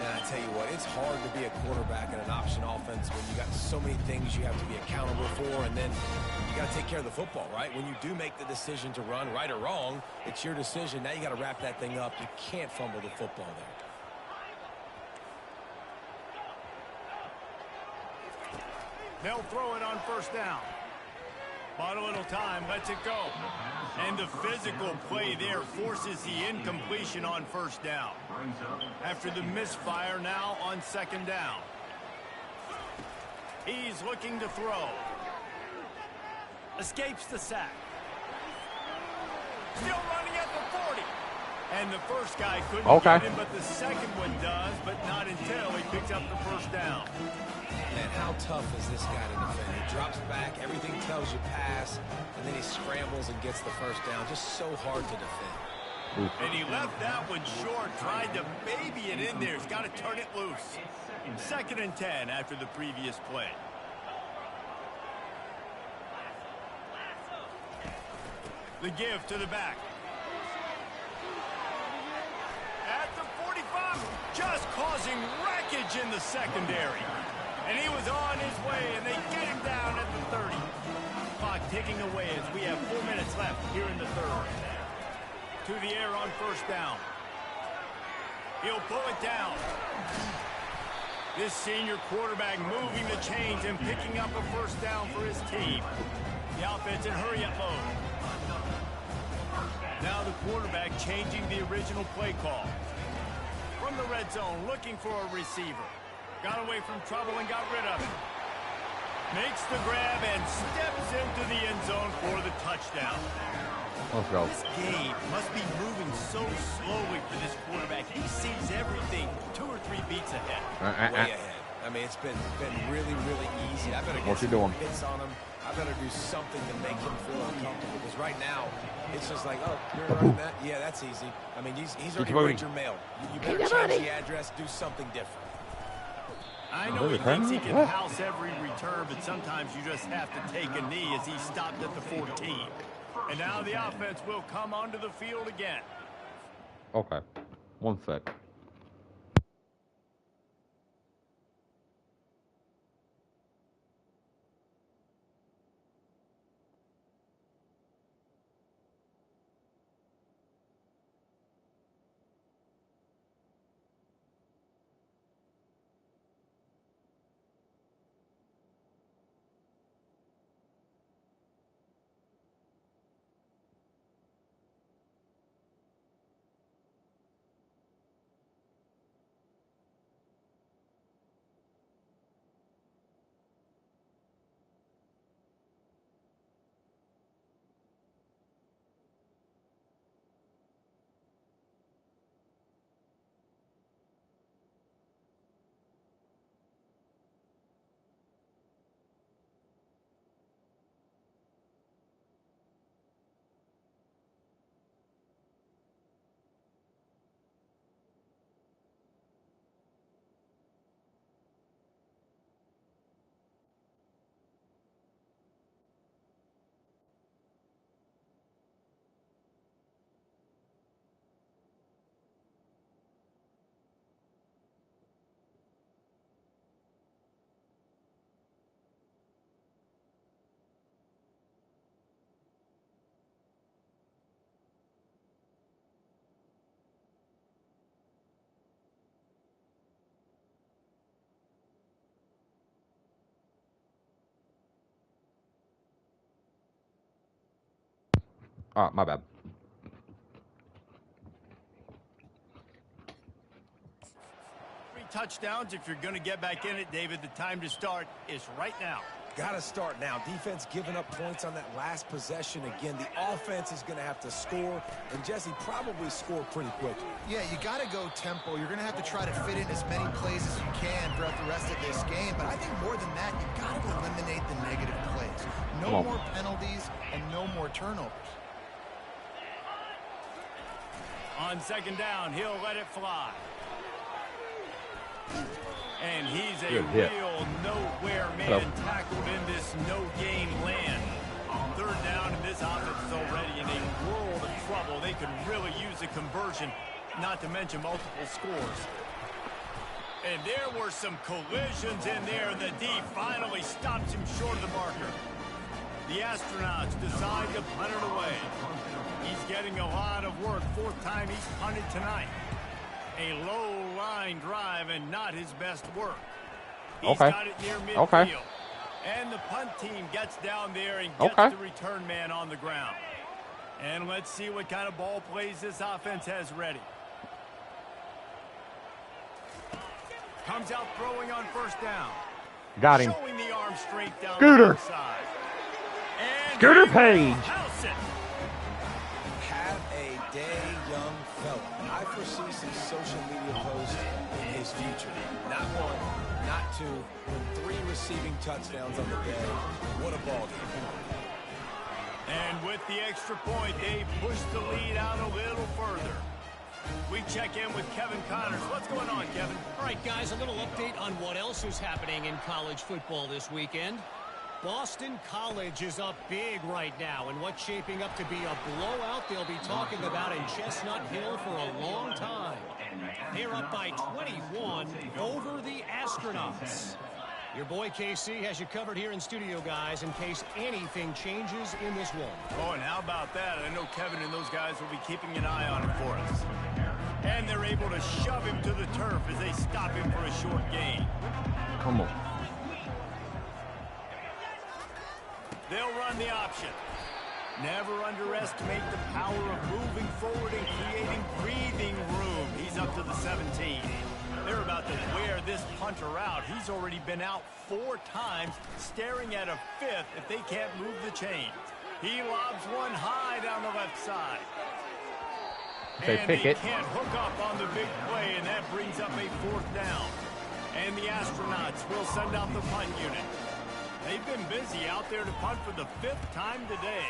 And I tell you what, it's hard to be a quarterback in an option offense when you got so many things you have to be accountable for, and then you got to take care of the football, right? When you do make the decision to run, right or wrong, it's your decision. Now you got to wrap that thing up. You can't fumble the football there. They'll throw it on 1st down. Bought a little time, lets it go. And the physical play there forces the incompletion on 1st down. After the misfire, now on 2nd down. He's looking to throw. Escapes the sack. Still running at the 40. And the first guy couldn't get him, but the second one does, but not until he picks up the 1st down. And how tough is this guy to defend? He drops back, everything tells you pass, and then he scrambles and gets the 1st down. Just so hard to defend. And he left that one short, tried to baby it in there. He's got to turn it loose. 2nd and 10 after the previous play. The give to the back. At the 45, just causing wreckage in the secondary. And he was on his way, and they get him down at the 30. Clock ticking away as we have 4 minutes left here in the 3rd. To the air on 1st down. He'll pull it down. This senior quarterback moving the chains and picking up a 1st down for his team. The offense in hurry-up mode. Now the quarterback changing the original play call. From the red zone, looking for a receiver. Got away from trouble and got rid of it. Makes the grab and steps into the end zone for the touchdown. Let's go. This game must be moving so slowly for this quarterback. He sees everything 2 or 3 beats ahead. Way ahead. I mean, it's been really, really easy. I better get What's he some doing? hits on him. I better do something to make him feel uncomfortable. Because right now, it's just like, oh, you're running that? Yeah, that's easy. I mean, he's already read your mail. You better change the address, do something different. I know he thinks he can house every return, but sometimes you just have to take a knee as he stopped at the 14. And now the offense will come onto the field again. Okay. 1 sec. All right, my bad. 3 touchdowns. If you're going to get back in it, David, the time to start is right now. Got to start now. Defense giving up points on that last possession. Again, the offense is going to have to score, and Jesse probably score pretty quickly. Yeah, you got to go tempo. You're going to have to try to fit in as many plays as you can throughout the rest of this game. But I think more than that, you got to eliminate the negative plays. No more penalties and no more turnovers. On 2nd down, he'll let it fly. And he's a real nowhere man tackled in this no-gain land. 3rd down, and this offense is already in a world of trouble. They could really use a conversion, not to mention multiple scores. And there were some collisions in there, and the D finally stops him short of the marker. The astronauts decide to punt it away. He's getting a lot of work. 4th time he's punted tonight. A low line drive and not his best work. He's got it near midfield. And the punt team gets down there and gets the return man on the ground. And let's see what kind of ball plays this offense has ready. Comes out throwing on 1st down. Got him. Showing the arm straight down Scooter. the side. And Scooter Page. House it. Have a day, young fella. I foresee some social media posts in his future. Not 1, not 2, but 3 receiving touchdowns on the day. What a ball game. And with the extra point, they push the lead out a little further. We check in with Kevin Connors. What's going on, Kevin? All right, guys, a little update on what else is happening in college football this weekend. Boston College is up big right now, and what's shaping up to be a blowout they'll be talking about in Chestnut Hill for a long time. They're up by 21 over the Astronauts. Your boy KC has you covered here in studio, guys, in case anything changes in this one. Oh, and how about that? I know Kevin and those guys will be keeping an eye on it for us. And they're able to shove him to the turf as they stop him for a short gain. Come on. They'll run the option. Never underestimate the power of moving forward and creating breathing room. He's up to the 17. They're about to wear this punter out. He's already been out 4 times, staring at a 5th if they can't move the chain. He lobs one high down the left side. They pick it. Can't hook up on the big play, and that brings up a 4th down. And the Astronauts will send out the punt unit. They've been busy out there to punt for the 5th time today.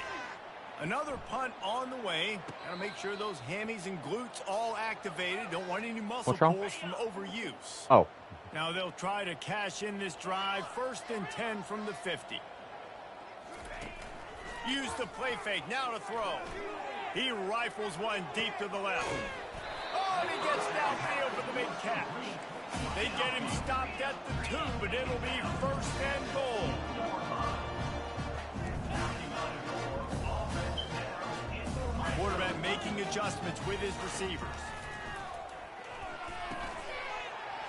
Another punt on the way. Got to make sure those hammies and glutes all activated. Don't want any muscle pulls from overuse. Oh. Now they'll try to cash in this drive. 1st and 10 from the 50. Use the play fake. Now to throw. He rifles one deep to the left. Oh, and he gets downfield for the big catch. They get him stopped at the 2, but it'll be 1st and goal. Quarterback making adjustments with his receivers.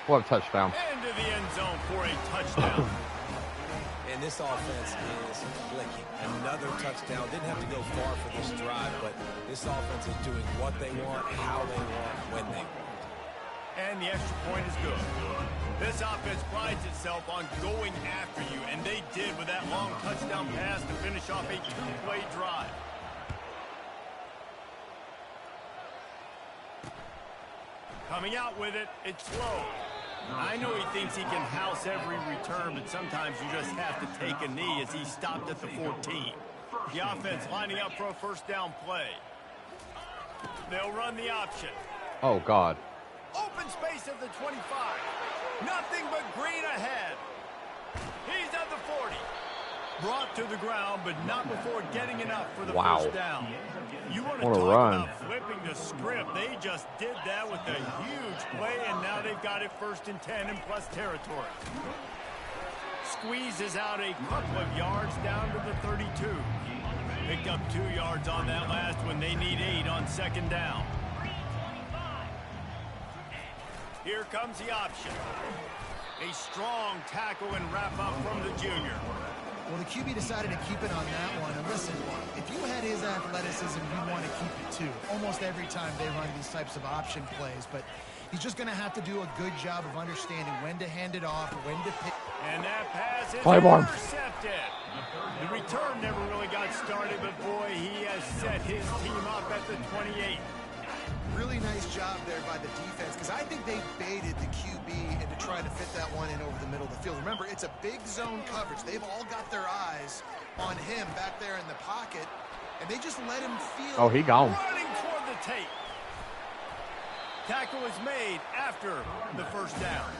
What a touchdown. Into the end zone for a touchdown. And this offense is clicking. Another touchdown. Didn't have to go far for this drive, but this offense is doing what they want, how they want, when they want. And the extra point is good. This offense prides itself on going after you, and they did with that long touchdown pass to finish off a 2-play drive. Coming out with it, it's slow. I know he thinks he can house every return, but sometimes you just have to take a knee as he stopped at the 14. The offense lining up for a 1st down play. They'll run the option. Oh, God. Open space at the 25. Nothing but green ahead. He's at the 40. Brought to the ground, but not before getting enough for the 1st down. You want to talk about flipping the script. They just did that with a huge play, and now they've got it 1st and 10 in plus territory. Squeezes out a couple of yards down to the 32. Picked up 2 yards on that last one. They need 8 on 2nd down. Here comes the option. A strong tackle and wrap up from the junior. Well, the QB decided to keep it on that one. And listen, if you had his athleticism, you'd want to keep it too. Almost every time they run these types of option plays. But he's just going to have to do a good job of understanding when to hand it off, when to pick. And that pass is intercepted. The return never really got started, but boy, he has set his team up at the 28. Really nice job there by the defense, because I think they baited the QB into trying to fit that one in over the middle of the field. Remember, it's a big zone coverage. They've all got their eyes on him back there in the pocket, and they just let him feel. Oh, he gone. Running toward the tape. Tackle is made after the 1st down.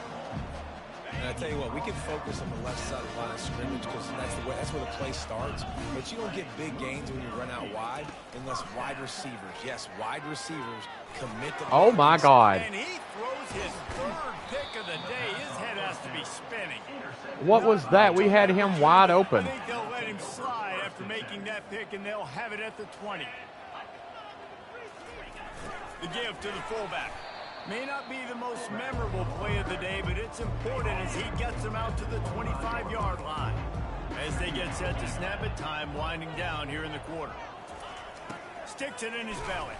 And I tell you what, we can focus on the left side of the line of scrimmage because that's where the play starts. But you don't get big gains when you run out wide unless wide receivers, yes, wide receivers commit to. Oh my God! And he throws his 3rd pick of the day. His head has to be spinning. What was that? We had him wide open. I think they'll let him slide after making that pick, and they'll have it at the 20. The give to the fullback. May not be the most memorable play of the day, but it's important as he gets them out to the 25-yard line. As they get set to snap it, time winding down here in the quarter. Sticks it in his belly.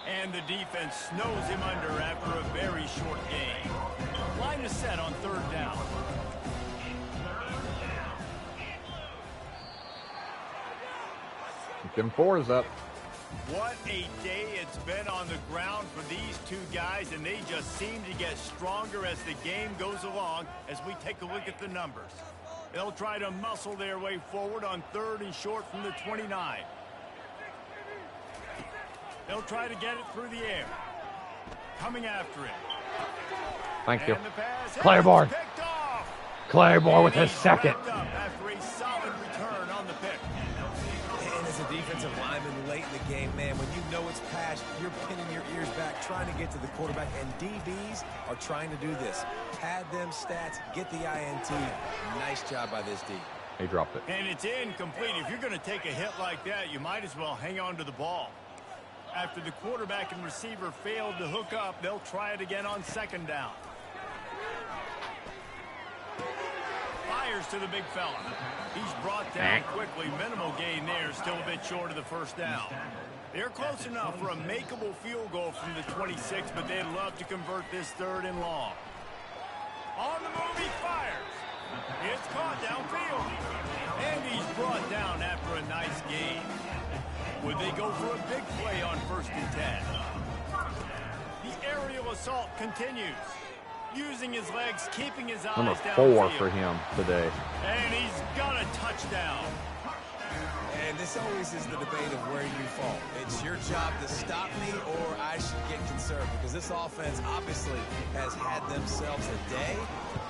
And the defense snows him under after a very short gain. Line is set on 3rd down. Keep them 4s up. What a day it's been on the ground for these 2 guys, and they just seem to get stronger as the game goes along as we take a look at the numbers. They'll try to muscle their way forward on 3rd and short from the 29. They'll try to get it through the air. Coming after it. Thank you. Claiborne. Claiborne with his second. After a solid return on the pick. And as a defensive lineman late in the game, man, when you know it's passed, you're pinning your ears back, trying to get to the quarterback, and DBs are trying to do this. Pad them stats, get the INT. Nice job by this D. He dropped it. And it's incomplete. If you're going to take a hit like that, you might as well hang on to the ball. After the quarterback and receiver failed to hook up, they'll try it again on second down. Fires to the big fella. He's brought down quickly. Minimal gain there. Still a bit short of the first down. They're close enough for a makeable field goal from the 26, but they'd love to convert this 3rd and long. On the move, he fires. It's caught downfield. And he's brought down after a nice gain. Would they go for a big play on 1st and 10? The aerial assault continues. Using his legs, keeping his eyes Number downfield. 4 for him today. And he's got a touchdown. And this always is the debate of where you fall. It's your job to stop me or I should get concerned, because this offense obviously has had themselves a day.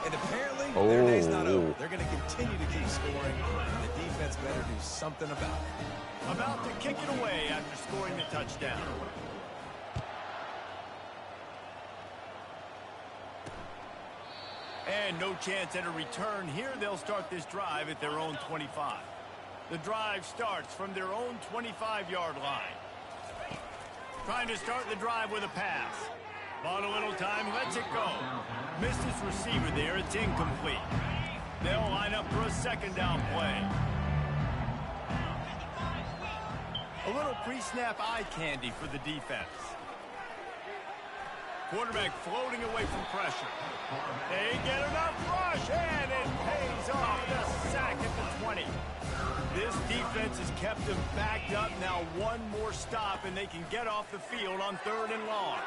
And apparently their day's not over. They're going to continue to keep scoring. And the defense better do something about it. About to kick it away after scoring the touchdown. And no chance at a return here. They'll start this drive at their own 25. The drive starts from their own 25-yard line. Trying to start the drive with a pass. Bought a little time, lets it go. Missed his receiver there. It's incomplete. They'll line up for a second down play. A little pre-snap eye candy for the defense. Quarterback floating away from pressure. They get enough rush, and it pays off. The sack at the 20. This defense has kept them backed up. Now one more stop, and they can get off the field on 3rd and long.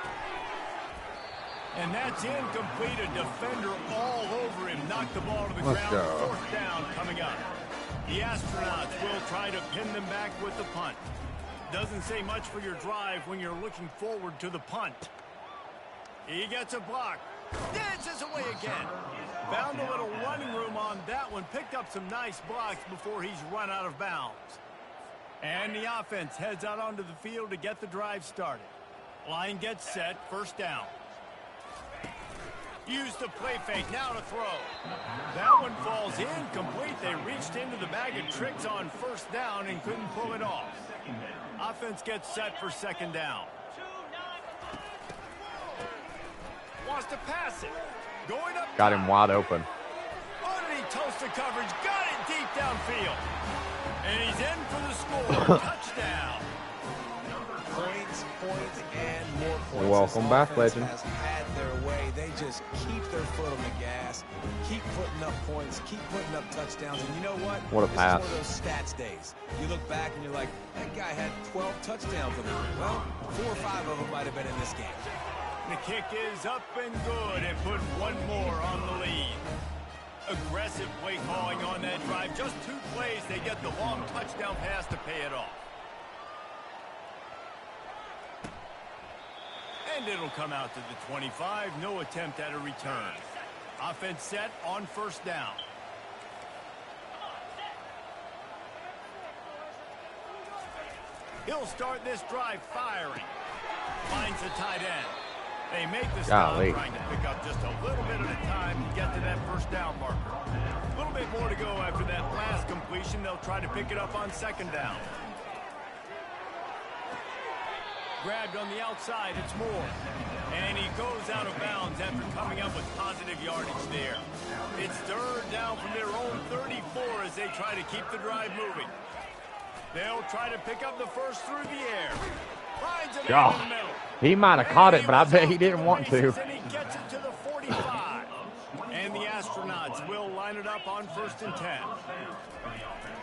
And that's incomplete. A defender all over him. Knocked the ball to the ground. 4th down coming up. The Astronauts will try to pin them back with the punt. Doesn't say much for your drive when you're looking forward to the punt. He gets a block. Dances away again. Found a little running room on that one. Picked up some nice blocks before he's run out of bounds. And the offense heads out onto the field to get the drive started. Line gets set. 1st down. Used the play fake. Now to throw. That one falls incomplete. They reached into the bag of tricks on 1st down and couldn't pull it off. Offense gets set for 2nd down. Wants to pass it. Going up. Got him wide open. Underneath toasted coverage. Got it deep downfield. And he's in for the score. Touchdown. Points, and more points. Welcome back, legend. Has had their way. They just keep their foot on the gas, keep putting up points, keep putting up touchdowns. And you know what? What a pass. This is one of those stats days. You look back and you're like, that guy had 12 touchdowns in it. Well, 4 or 5 of them might have been in this game. The kick is up and good, and put one more on the lead. Aggressive play calling on that drive. Just 2 plays, they get the long touchdown pass to pay it off. And it'll come out to the 25. No attempt at a return. Offense set on 1st down. He'll start this drive firing. Finds the tight end. They make the stop, trying to pick up just a little bit at a time to get to that 1st down marker. A little bit more to go after that last completion. They'll try to pick it up on 2nd down. Grabbed on the outside, it's Moore. And he goes out of bounds after coming up with positive yardage there. It's 3rd down from their own 34 as they try to keep the drive moving. They'll try to pick up the 1st through the air. Finds him in the middle. He might have caught it, but I bet he didn't want to. And he gets it to the 45. And the Astronauts will line it up on 1st and 10.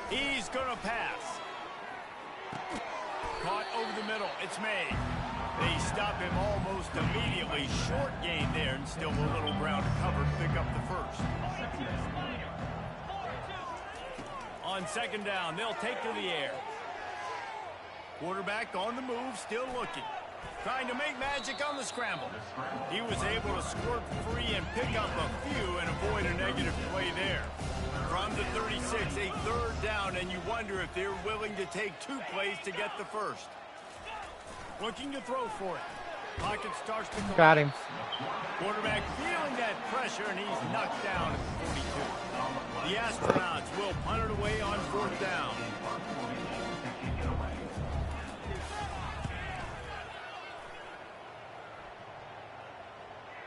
He's going to pass. Caught over the middle. It's made. They stop him almost immediately. Short gain there, and still a little ground to cover to pick up the 1st. On 2nd down, they'll take to the air. Quarterback on the move, still looking. Trying to make magic on the scramble. He was able to squirt free and pick up a few and avoid a negative play there. From the 36, a third down, and you wonder if they're willing to take 2 plays to get the first. Looking to throw for it. Pocket starts to collapse. Got him. Quarterback feeling that pressure, and he's knocked down at the 42. The Astronauts will punt it away on 4th down.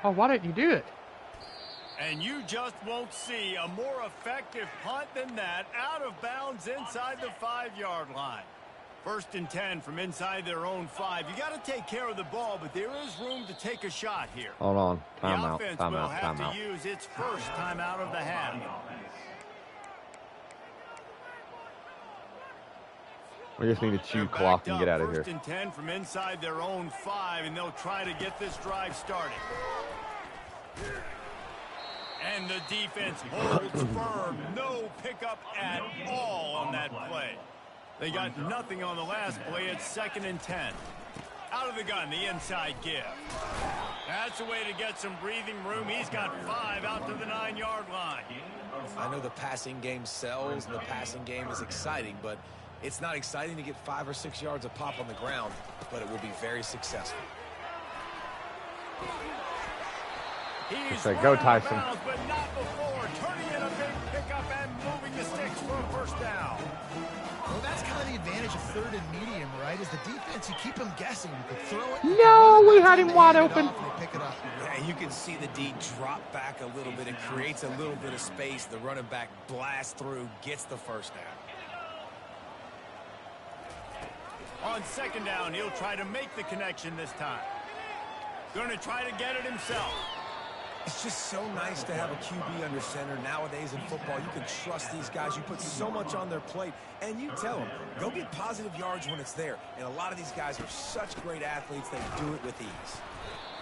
Oh, why didn't you do it? And you just won't see a more effective punt than that, out of bounds inside the 5-yard line. 1st and 10 from inside their own 5. You got to take care of the ball, but there is room to take a shot here. Hold on. Timeout. The offense will have to use its first timeout of the half. We just need to chew clock and get out of here. 1st and 10 from inside their own 5, and they'll try to get this drive started. And the defense holds firm. No pickup at all on that play. They got nothing on the last play. It's 2nd and 10. Out of the gun, the inside give. That's a way to get some breathing room. He's got 5 out to the 9-yard line. I know the passing game sells and the passing game is exciting, but it's not exciting to get 5 or 6 yards of pop on the ground, but it will be very successful. He's Go, Tyson. Bounds, but not before turning in a big pickup and moving the sticks for a 1st down. Well, that's kind of the advantage of 3rd and medium, right? Is the defense, you keep them guessing. You could throw it. No, we had him wide open. Pick it up. Yeah, you can see the D drop back a little bit. It creates a little bit of space. The running back blasts through, gets the 1st down. On 2nd down, he'll try to make the connection this time. Going to try to get it himself. It's just so nice to have a QB under center. Nowadays in football, you can trust these guys. You put so much on their plate, and you tell them, go get positive yards when it's there. And a lot of these guys are such great athletes, they do it with ease.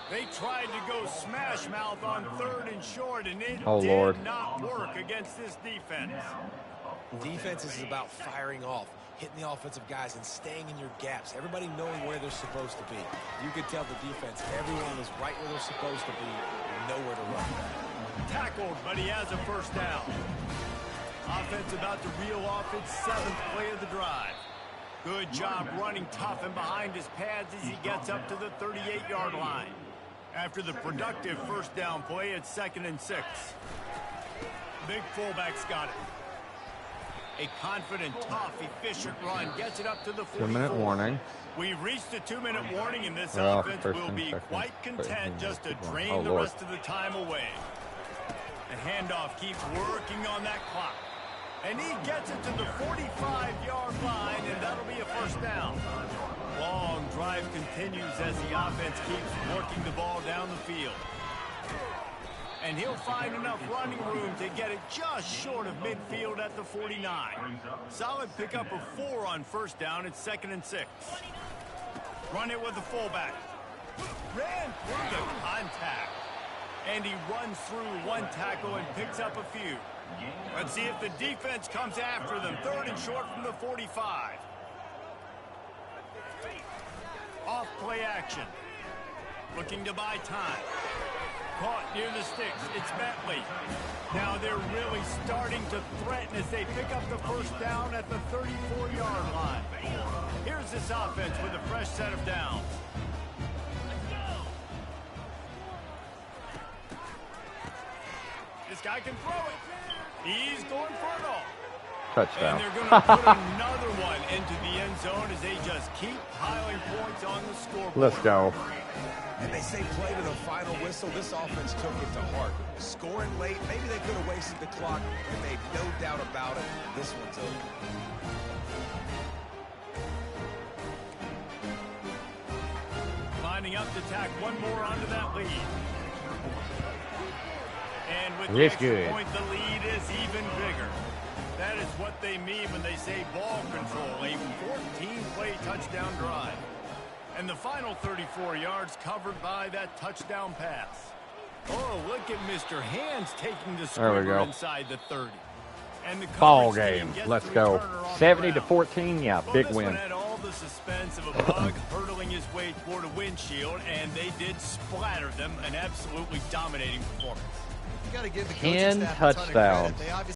They tried to go smash mouth on 3rd and short, and it Lord. did not work against this defense. Defense is about firing off, hitting the offensive guys, and staying in your gaps. Everybody knowing where they're supposed to be. You could tell the defense, everyone was right where they're supposed to be, and nowhere to run. Tackled, but he has a 1st down. Offense about to reel off its 7th play of the drive. Good job running tough and behind his pads as he gets up to the 38-yard line. After the productive 1st down play, it's 2nd and 6. Big fullback's got it. A confident, tough, efficient run gets it up to the 44. 2-minute warning. We've reached the 2-minute warning, and this offense will be quite content just to drain the rest of the time away. The handoff keeps working on that clock. And he gets it to the 45-yard line, and that'll be a 1st down. Long drive continues as the offense keeps working the ball down the field. And he'll find enough running room to get it just short of midfield at the 49. Solid pickup of 4 on 1st down. It's 2nd and 6. Run it with the fullback. Ran through the contact. And he runs through 1 tackle and picks up a few. Let's see if the defense comes after them. 3rd and short from the 45. Off play action. Looking to buy time. Caught near the sticks. It's Bentley. Now they're really starting to threaten as they pick up the 1st down at the 34-yard line. Here's this offense with a fresh set of downs. This guy can throw it. He's going for it all. Touchdown. And they're going to put another one into the end zone as they just keep piling points on the scoreboard. Let's go. And they say play to the final whistle. This offense took it to heart. Scoring late, maybe they could have wasted the clock, and they've no doubt about it. This one's over. Lining up to tack one more onto that lead. And with the It's extra good. point, the lead is even bigger. That is what they mean when they say ball control, a 14-play touchdown drive. And the final 34 yards covered by that touchdown pass. Oh, look at Mr. Hands taking the squibber inside the 30. And the Ball coverage game. team gets Let's the go. returner off 70 the to ground. 14. Yeah, Well, big this one win. had all the suspense of a bug hurtling his way toward a windshield, and they did splatter them. An absolutely dominating performance. You got to give the 10 coaching staff a ton of credit. touchdowns. They obviously